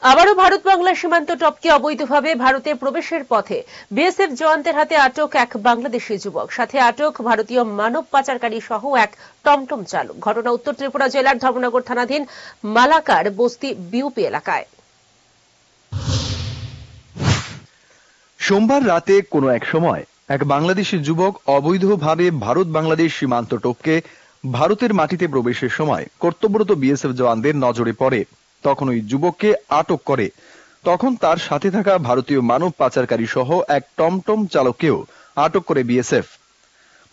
আবারও ভারত বাংলা সীমান্ত টপকে অবৈধভাবে ভারতে প্রবেশের পথে বিএসএফ জওয়ানদের হাতে আটক এক বাংলাদেশি যুবক, সাথে আটক ভারতীয় মানব পাচারকারী সহ এক টমটম চালক। ঘটনা উত্তর ত্রিপুরা জেলার ধর্মনগর থানাধীন মালাকার বস্তি বিউপি এলাকায়। সোমবার রাতে কোনো এক সময় এক বাংলাদেশি যুবক অবৈধভাবে ভারত বাংলাদেশ সীমান্ত টপকে ভারতের মাটিতে প্রবেশের সময় কর্তব্যরত বিএসএফ জওয়ানদের নজরে পড়ে। তখন ওই যুবককে আটক করে। তখন তার সাথে থাকা ভারতীয় মানব পাচারকারী সহ এক টমটম চালককেও আটক করে বিএসএফ।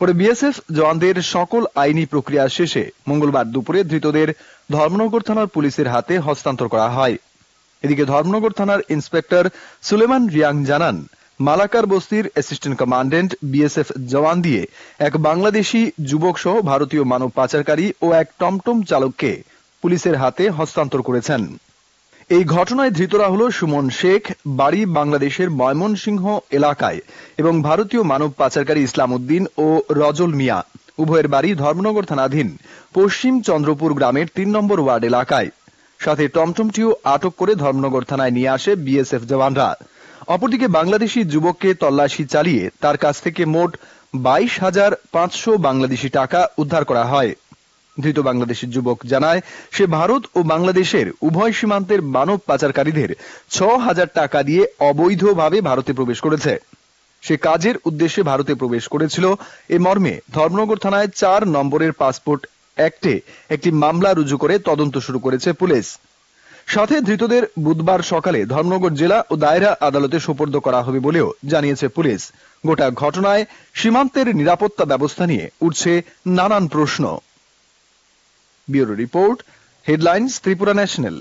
পরে বিএসএফ জওয়ানদের সকল আইনি প্রক্রিয়া শেষে মঙ্গলবার দুপুরে ধৃতদের ধর্মনগর থানার পুলিশের হাতে হস্তান্তর করা হয়। এদিকে ধর্মনগর থানার ইন্সপেক্টর সুলেমান রিয়াং জানান, মালাকার বস্তির অ্যাসিস্ট্যান্ট কমান্ড্যান্ট বিএসএফ জওয়ান দিয়ে এক বাংলাদেশি যুবক সহ ভারতীয় মানব পাচারকারী ও এক টমটম চালককে পুলিশের হাতে হস্তান্তর করেছেন। এই ঘটনায় ধৃতরা হল সুমন শেখ, বাড়ি বাংলাদেশের ময়মনসিংহ এলাকায়, এবং ভারতীয় মানব পাচারকারী ইসলাম উদ্দিন ও রজল মিয়া, উভয়ের বাড়ি ধর্মনগর থানাধীন পশ্চিম চন্দ্রপুর গ্রামের ৩ নম্বর ওয়ার্ড এলাকায়। সাথে টমটমটিও আটক করে ধর্মনগর থানায় নিয়ে আসে বিএসএফ জওয়ানরা। অপরদিকে বাংলাদেশি যুবককে তল্লাশি চালিয়ে তার কাছ থেকে মোট 22,500 বাংলাদেশি টাকা উদ্ধার করা হয়। ধৃত বাংলাদেশি যুবক জানায়, সে ভারত ও বাংলাদেশের উভয় সীমান্তের মানব পাচারকারীদের 6,000 টাকা দিয়ে অবৈধভাবে ভারতে প্রবেশ করেছে। সে কাজের উদ্দেশ্যে ভারতে প্রবেশ করেছিল। এ মর্মে ধর্মনগর থানায় 4 নম্বরের পাসপোর্ট অ্যাক্টে একটি মামলা রুজু করে তদন্ত শুরু করেছে পুলিশ। সাথে ধৃতদের বুধবার সকালে ধর্মনগর জেলা ও দায়রা আদালতে সোপর্দ করা হবে বলেও জানিয়েছে পুলিশ। গোটা ঘটনায় সীমান্তের নিরাপত্তা ব্যবস্থা নিয়ে উঠছে নানান প্রশ্ন। Bureau report, headlines, Tripura national.